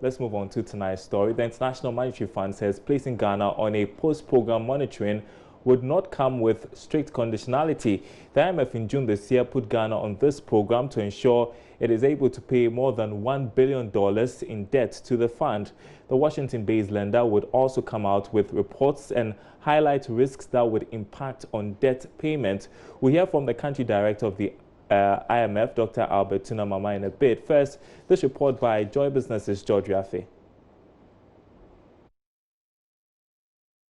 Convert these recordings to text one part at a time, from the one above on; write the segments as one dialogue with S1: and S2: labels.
S1: Let's move on to tonight's story. The International Monetary Fund says placing Ghana on a post-program monitoring would not come with strict conditionality. The IMF in June this year put Ghana on this program to ensure it is able to pay more than $1 billion in debt to the fund. The Washington-based lender would also come out with reports and highlight risks that would impact on debt payment. We hear from the country director of the IMF, Dr. Albert Tunamama, in a bit. First, this report by Joy Business's George Rafe.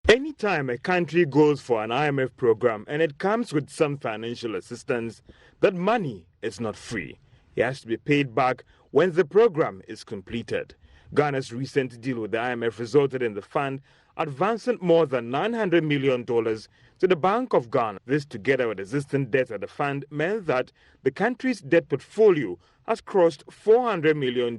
S2: Anytime a country goes for an IMF program and it comes with some financial assistance, that money is not free. It has to be paid back when the program is completed. Ghana's recent deal with the IMF resulted in the fund advancing more than $900 million to the Bank of Ghana. This, together with existing debt at the fund, meant that the country's debt portfolio has crossed $400 million.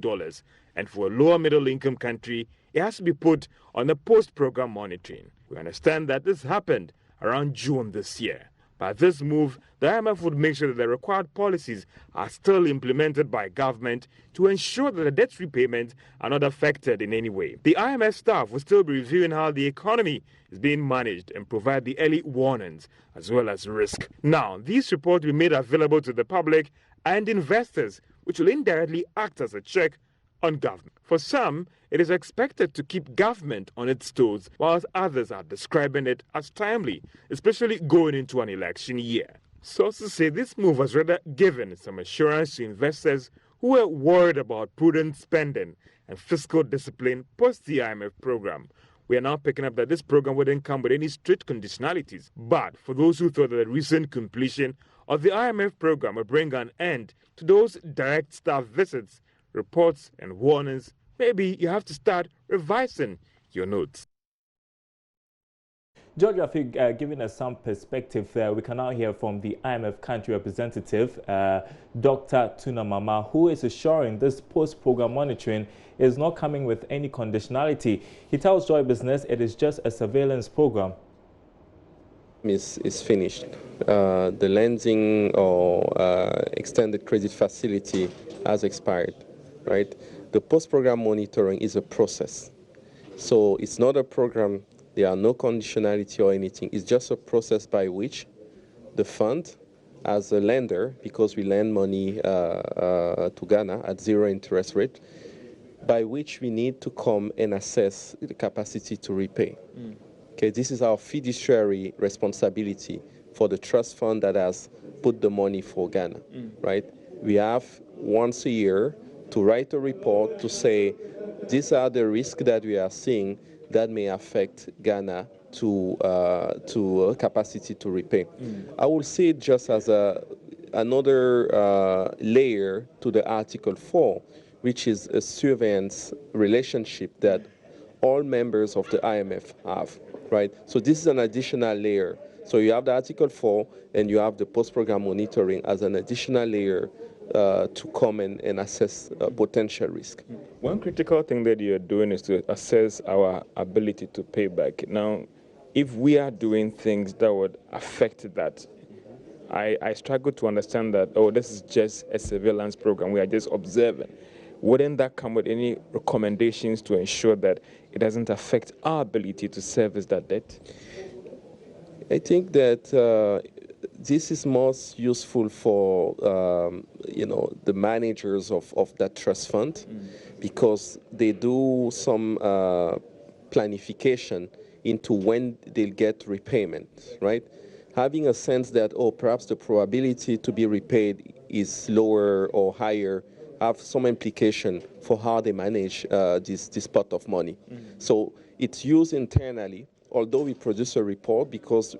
S2: And for a lower middle-income country, it has to be put on a post-program monitoring. We understand that this happened around June this year. By this move, the IMF would make sure that the required policies are still implemented by government to ensure that the debt repayments are not affected in any way. The IMF staff will still be reviewing how the economy is being managed and provide the early warnings as well as risk. Now, these reports will be made available to the public and investors, which will indirectly act as a check on government. For some, it is expected to keep government on its toes, whilst others are describing it as timely, especially going into an election year. Sources say this move has rather given some assurance to investors who were worried about prudent spending and fiscal discipline post the IMF program. We are now picking up that this program wouldn't come with any strict conditionalities. But for those who thought that the recent completion of the IMF program would bring an end to those direct staff visits, reports and warnings, maybe you have to start revising your notes.
S1: George, I think giving us some perspective there, we can now hear from the IMF country representative, Dr. Tunamama, who is assuring this post-program monitoring is not coming with any conditionality. He tells Joy Business it is just a surveillance program.
S3: Is finished. The lending or extended credit facility has expired. Right? The post-program monitoring is a process. So it's not a program, there are no conditionality or anything. It's just a process by which the fund, as a lender, because we lend money to Ghana at zero interest rate, by which we need to come and assess the capacity to repay. Okay, this is our fiduciary responsibility for the trust fund that has put the money for Ghana, right? We have once a year to write a report to say these are the risks that we are seeing that may affect Ghana to capacity to repay. I will see it just as another layer to the Article 4, which is a surveillance relationship that all members of the IMF have, right? So this is an additional layer. So you have the Article 4 and you have the post-program monitoring as an additional layer to come and assess potential risk.
S2: One critical thing that you're doing is to assess our ability to pay back. Now, if we are doing things that would affect that, I struggle to understand that, oh, this is just a surveillance program, we are just observing. Wouldn't that come with any recommendations to ensure that it doesn't affect our ability to service that debt?
S3: I think that this is most useful for the managers of that trust fund, because they do some planification into when they'll get repayment, right? Having a sense that, oh, perhaps the probability to be repaid is lower or higher, have some implication for how they manage this pot of money. So it's used internally, although we produce a report because,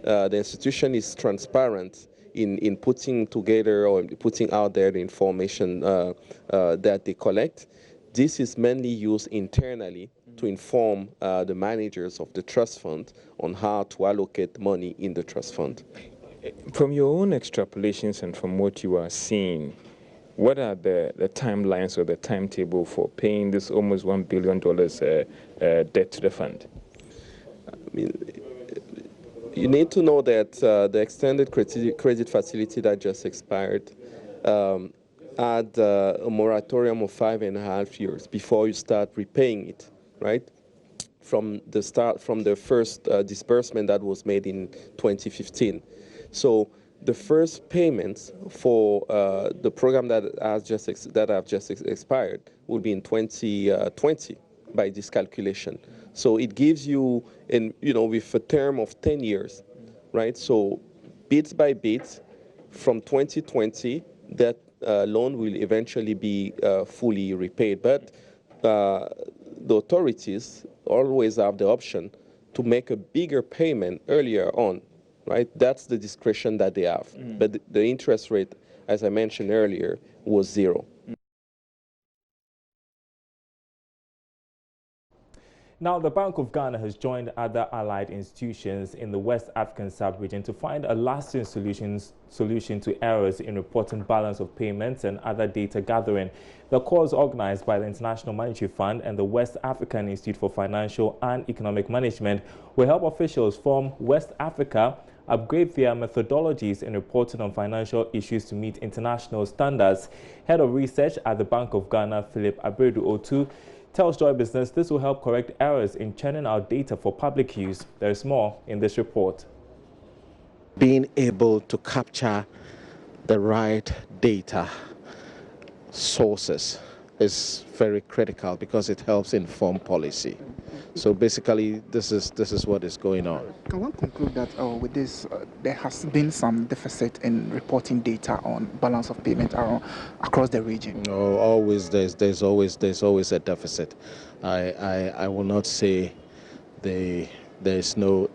S3: the institution is transparent in putting together or putting out there the information that they collect. This is mainly used internally to inform the managers of the trust fund on how to allocate money in the trust fund.
S2: From your own extrapolations and from what you are seeing, what are the timelines or the timetable for paying this almost $1 billion debt to the fund?
S3: I mean, you need to know that the extended credit facility that just expired add a moratorium of 5.5 years before you start repaying it, right? From the first disbursement that was made in 2015. So the first payments for the program that have just expired will be in 2020 by this calculation. So it gives you, with a term of 10 years, right? So bit by bit, from 2020, that loan will eventually be fully repaid. But the authorities always have the option to make a bigger payment earlier on, right? That's the discretion that they have. But the interest rate, as I mentioned earlier, was 0.
S1: Now, the Bank of Ghana has joined other allied institutions in the West African sub-region to find a lasting solution to errors in reporting balance of payments and other data gathering. The course, organized by the International Monetary Fund and the West African Institute for Financial and Economic Management, will help officials from West Africa upgrade their methodologies in reporting on financial issues to meet international standards. Head of Research at the Bank of Ghana, Philip Abredu-Otu, tells Joy Business this will help correct errors in churning out data for public use. There is more in this report.
S4: Being able to capture the right data sources is very critical because it helps inform policy. So basically, this is what is going on.
S5: Can one conclude that with this, there has been some deficit in reporting data on balance of payment across the region?
S4: No, always there's always a deficit. I will not say there's no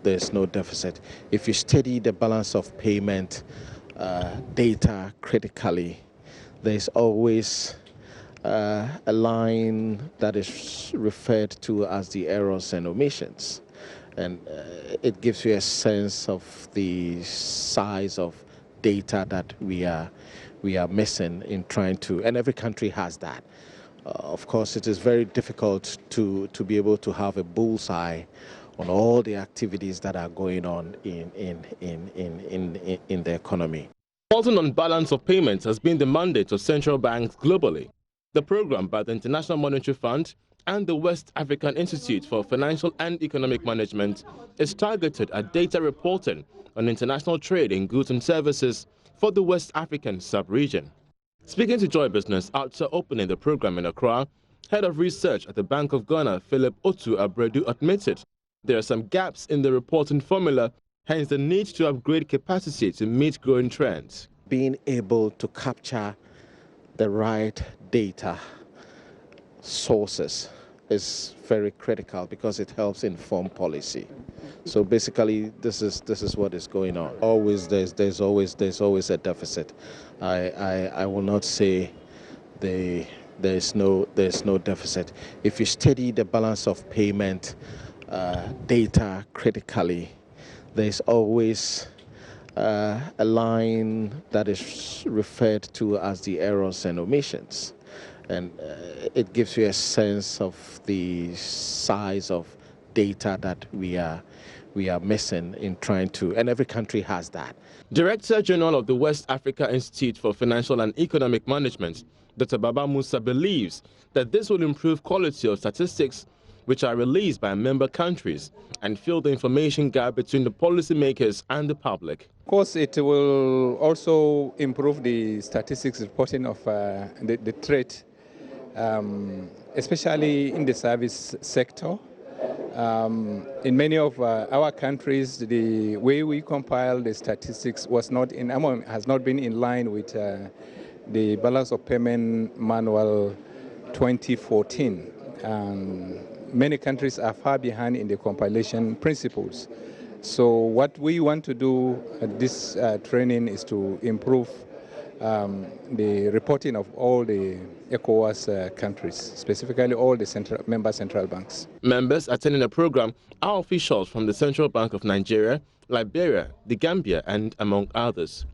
S4: deficit. If you study the balance of payment data critically, there's always a line that is referred to as the errors and omissions, and it gives you a sense of the size of data that we are missing in trying to, and every country has that. Of course, it is very difficult to be able to have a bullseye on all the activities that are going on in the economy.
S6: Reporting on balance of payments has been the mandate of central banks globally. The program by the International Monetary Fund and the West African Institute for Financial and Economic Management is targeted at data reporting on international trade in goods and services for the West African sub-region. Speaking to Joy Business after opening the program in Accra, Head of Research at the Bank of Ghana, Philip Otu Abredu, admitted there are some gaps in the reporting formula, hence the need to upgrade capacity to meet growing trends.
S4: Being able to capture the right data sources is very critical because it helps inform policy. So basically, this is what is going on. Always there's always a deficit. I will not say there's no deficit. If you study the balance of payment data critically, there's always a line that is referred to as the errors and omissions, and it gives you a sense of the size of data that we are missing in trying to, and every country has that.
S6: Director General of the West Africa Institute for Financial and Economic Management, Dr. Baba Musa, believes that this will improve quality of statistics which are released by member countries and fill the information gap between the policymakers and the public.
S7: Of course, it will also improve the statistics reporting of the trade, especially in the service sector. In many of our countries, the way we compile the statistics has not been in line with the balance of payment manual 2014. Many countries are far behind in the compilation principles. So what we want to do at this training is to improve the reporting of all the ECOWAS countries, specifically all the member central banks.
S6: Members attending the program are officials from the Central Bank of Nigeria, Liberia, the Gambia, and among others.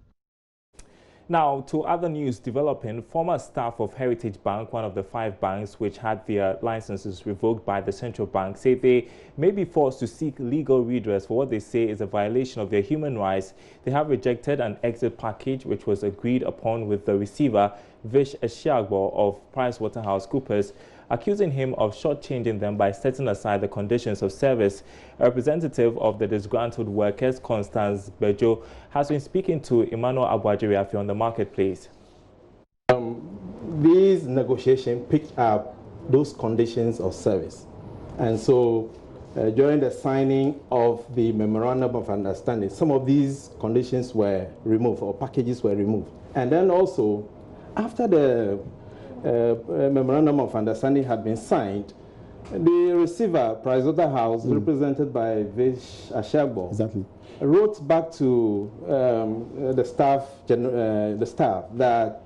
S1: Now, to other news developing, former staff of Heritage Bank, one of the 5 banks which had their licenses revoked by the central bank, say they may be forced to seek legal redress for what they say is a violation of their human rights. They have rejected an exit package which was agreed upon with the receiver, Vish Ashiagbo of PricewaterhouseCoopers, accusing him of shortchanging them by setting aside the conditions of service. A representative of the disgruntled workers, Constance Bejo, has been speaking to Emmanuel Abuajiriafi on the marketplace.
S8: These negotiations picked up those conditions of service. And so during the signing of the Memorandum of Understanding, some of these conditions were removed or packages were removed. And then also, after the Memorandum of Understanding had been signed, the receiver, Pricewaterhouse, represented by Vish Ashiagbo, wrote back to the staff that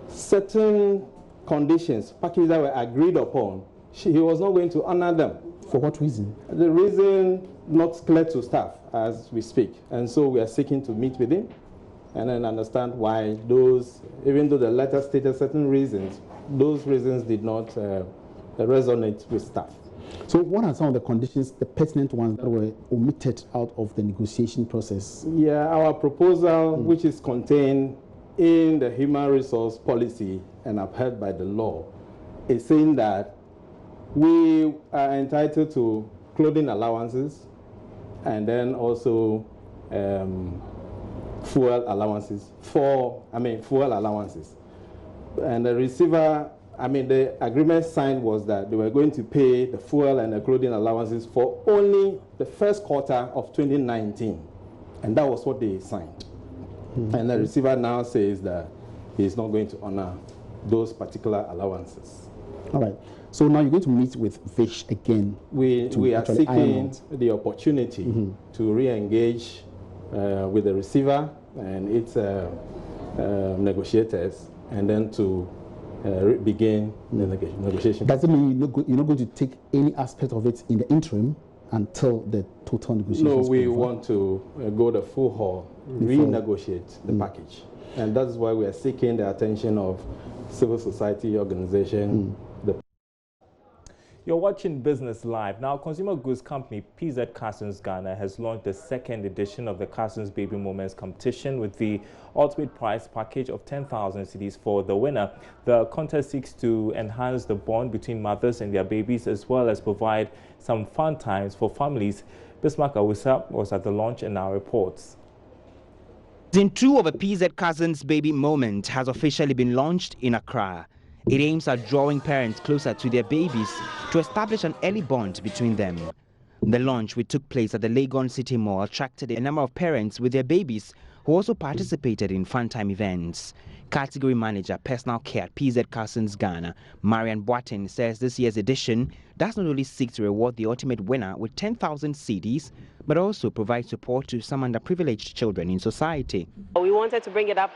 S8: certain conditions, packages that were agreed upon, he was not going to honor them.
S9: For what reason?
S8: The reason not clear to staff as we speak. And so we are seeking to meet with him and then understand why those, even though the letter stated certain reasons, those reasons did not resonate with staff.
S9: So what are some of the conditions, the pertinent ones that were omitted out of the negotiation process?
S8: Yeah, our proposal, which is contained in the human resource policy and upheld by the law, is saying that we are entitled to clothing allowances and then also fuel allowances. And the receiver, the agreement signed was that they were going to pay the fuel and the clothing allowances for only the first quarter of 2019. And that was what they signed. And the receiver now says that he's not going to honor those particular allowances.
S9: All right. So now you're going to meet with Vish again.
S8: We are seeking the opportunity to re-engage with the receiver and its negotiators, and then to begin the negotiation.
S9: Does it mean you're not going to take any aspect of it in the interim until the total negotiation?
S8: No, we want to go the full haul, renegotiate the package. And that's why we are seeking the attention of civil society organization.
S1: You're watching Business Live. Now, consumer goods company PZ Cussons Ghana has launched the second edition of the Cussons Baby Moments competition with the ultimate prize package of 10,000 cedis for the winner. The contest seeks to enhance the bond between mothers and their babies, as well as provide some fun times for families. Bismarck Awusa was at the launch and now reports.
S10: Season 2 of a PZ Cussons Baby Moment has officially been launched in Accra. It aims at drawing parents closer to their babies to establish an early bond between them. The launch, which took place at the Legon City Mall, attracted a number of parents with their babies who also participated in fun-time events. Category Manager, Personal Care at PZ Cussons Ghana, Marian Boatin, says this year's edition does not only seek to reward the ultimate winner with 10,000 cedis, but also provide support to some underprivileged children in society.
S11: We wanted to bring it up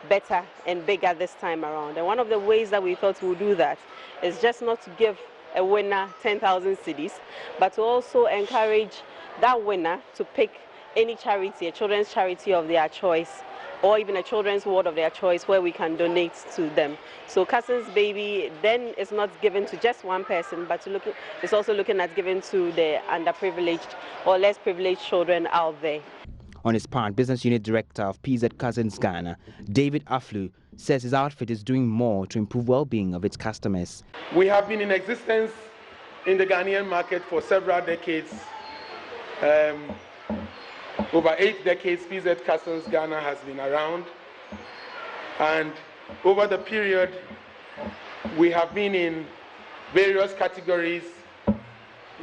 S11: better and bigger this time around. And one of the ways that we thought we would do that is just not to give a winner 10,000 cedis, but to also encourage that winner to pick any charity, a children's charity of their choice, or even a children's ward of their choice where we can donate to them. So Cussons Baby then is not given to just one person, but it's also looking at giving to the underprivileged or less privileged children out there.
S10: On his part, Business Unit Director of PZ Cussons Ghana, David Aflu, says his outfit is doing more to improve well-being of its customers.
S12: We have been in existence in the Ghanaian market for several decades. Over 8 decades, PZ Cussons Ghana has been around. And over the period, we have been in various categories,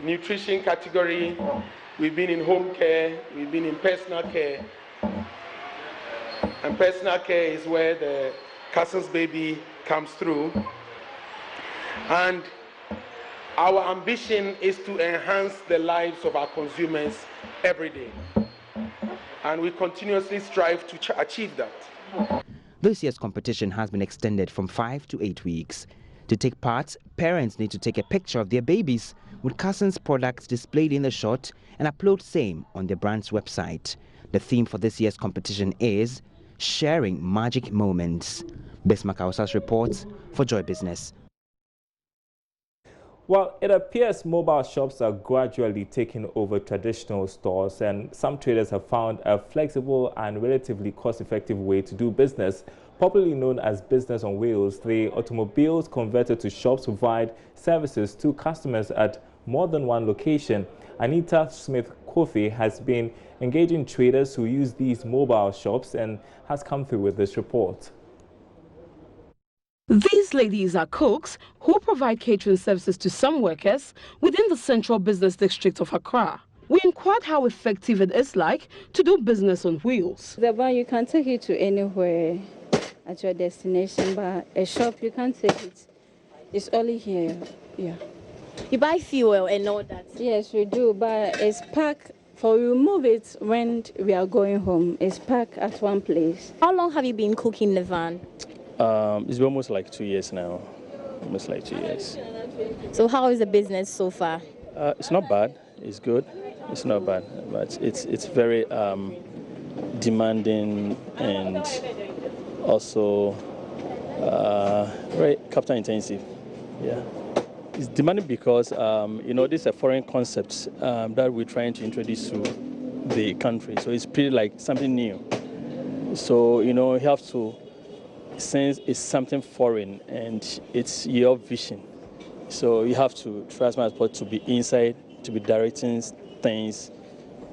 S12: nutrition category, we've been in home care, we've been in personal care. And personal care is where the Cussons Baby comes through. And our ambition is to enhance the lives of our consumers every day. And we continuously strive to achieve that.
S10: This year's competition has been extended from 5 to 8 weeks. To take part, parents need to take a picture of their babies with Cussons products displayed in the shot and upload same on the brand's website. The theme for this year's competition is sharing magic moments. Bismarck Hausa's reports for Joy Business.
S1: Well, it appears mobile shops are gradually taking over traditional stores, and some traders have found a flexible and relatively cost-effective way to do business. Popularly known as business on wheels, the automobiles converted to shops provide services to customers at more than one location. Anita Smith-Kofi has been engaging traders who use these mobile shops and has come through with this report.
S13: These ladies are cooks who provide catering services to some workers within the central business district of Accra. We inquired how effective it is like to do business on wheels.
S14: The van, you can take it to anywhere at your destination, but a shop, you can't take it. It's only here, yeah.
S15: You buy fuel and all that?
S14: Yes, we do, but it's packed. For we remove it when we are going home. It's packed at one place.
S15: How long have you been cooking the van?
S16: It's been almost like 2 years now. Almost like 2 years.
S15: So how is the business so far?
S16: It's not bad. It's good. It's not bad, but it's very demanding and also very capital intensive. Yeah. It's demanding because this is a foreign concept that we're trying to introduce to the country. So it's pretty like something new. So you have to. Since it's something foreign and it's your vision, so you have to try as much as possible to be inside, to be directing things,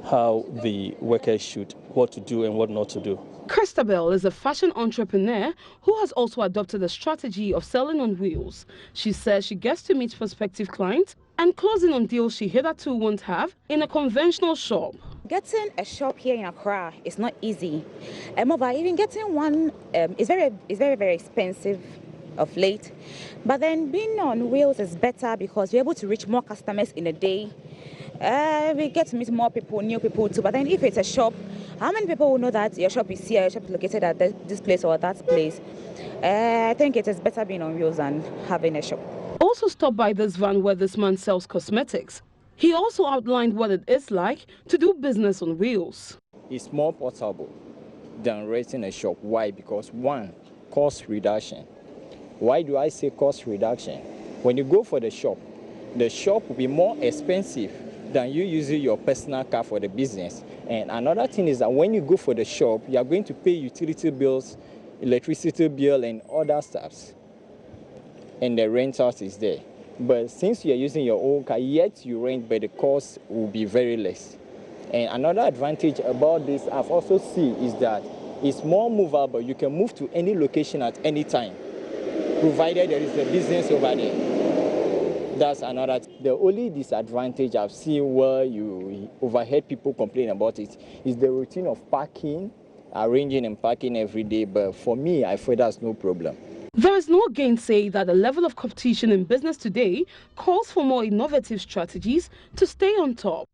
S16: how the workers should, what to do and what not to do.
S13: Christabel is a fashion entrepreneur who has also adopted a strategy of selling on wheels. She says she gets to meet prospective clients and closing on deals she hitherto won't have in a conventional shop.
S17: Getting a shop here in Accra is not easy. Moreover, even getting one is very expensive of late. But then being on wheels is better because we're able to reach more customers in a day. We get to meet more people, new people too. But then if it's a shop, how many people will know that your shop is here, your shop is located at this place or that place? I think it is better being on wheels than having a shop.
S13: Also stopped by this van where this man sells cosmetics. He also outlined what it is like to do business on wheels.
S18: It's more portable than renting a shop. Why? Because one, cost reduction. Why do I say cost reduction? When you go for the shop will be more expensive than you using your personal car for the business. And another thing is that when you go for the shop, you are going to pay utility bills, electricity bill and other stuffs. And the rentals is there. But since you are using your own car, yet you rent, but the cost will be very less. And another advantage about this I've also seen is that it's more movable. You can move to any location at any time, provided there is a business over there. That's another. The only disadvantage I've seen where you overheard people complain about it is the routine of parking, arranging and parking every day. But for me, I feel that's no problem.
S13: There is no gainsay that the level of competition in business today calls for more innovative strategies to stay on top.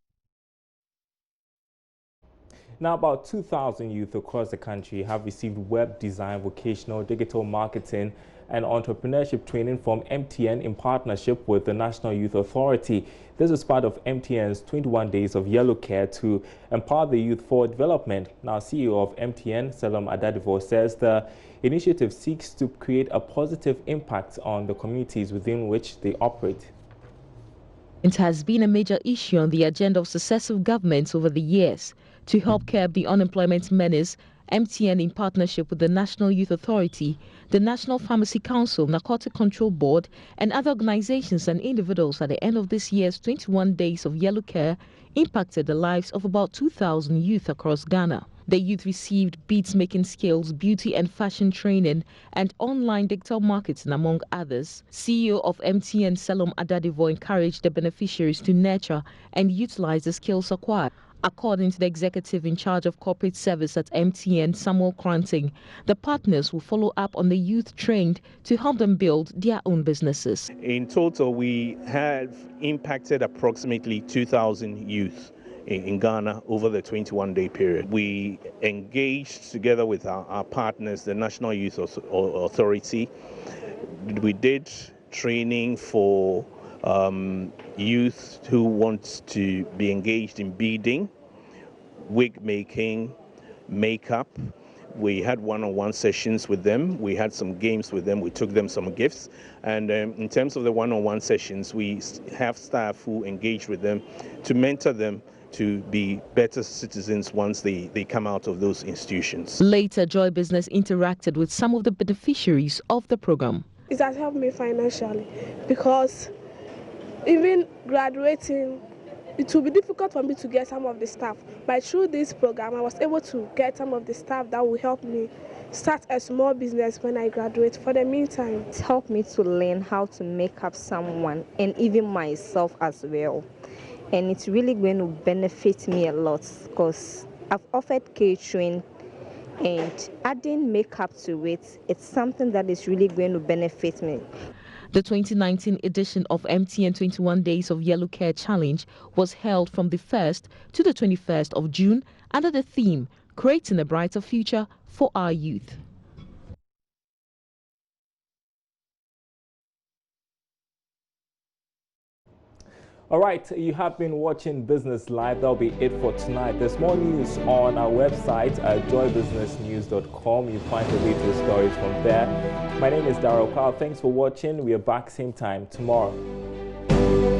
S1: Now, about 2,000 youth across the country have received web design, vocational, digital marketing and entrepreneurship training from MTN in partnership with the National Youth Authority. This is part of MTN's 21 Days of Yellow Care to empower the youth for development. Now, CEO of MTN, Salom Adadivo, says the initiative seeks to create a positive impact on the communities within which they operate.
S19: It has been a major issue on the agenda of successive governments over the years. To help curb the unemployment menace, MTN, in partnership with the National Youth Authority, the National Pharmacy Council, Narcotic Control Board, and other organizations and individuals at the end of this year's 21 Days of Yellow Care, impacted the lives of about 2,000 youth across Ghana. The youth received beads-making skills, beauty and fashion training, and online digital marketing, among others. CEO of MTN, Salom Adadivo, encouraged the beneficiaries to nurture and utilize the skills acquired. According to the executive in charge of corporate service at MTN, Samuel Cranting, the partners will follow up on the youth trained to help them build their own businesses.
S20: In total, we have impacted approximately 2,000 youth in Ghana over the 21-day period. We engaged together with our partners, the National Youth Authority. We did training for youth who want to be engaged in beading, wig making, makeup. We had one-on-one sessions with them. We had some games with them. We took them some gifts. And in terms of the one-on-one sessions, we have staff who engage with them to mentor them to be better citizens once they come out of those institutions.
S19: Later, Joy Business interacted with some of the beneficiaries of the program.
S21: It has helped me financially because even graduating, it will be difficult for me to get some of the staff. But through this program, I was able to get some of the staff that will help me start a small business when I graduate. For the meantime,
S22: it helped me to learn how to make up someone and even myself as well. And it's really going to benefit me a lot because I've offered catering, and adding makeup to it, it's something that is really going to benefit me.
S19: The 2019 edition of MTN 21 Days of Yellow Care Challenge was held from the 1st to the 21st of June under the theme, Creating a Brighter Future for Our Youth.
S1: All right, you have been watching Business Live. That'll be it for tonight. There's more news on our website at joybusinessnews.com. You find the latest stories from there. My name is Darryl Powell. Thanks for watching. We are back same time tomorrow.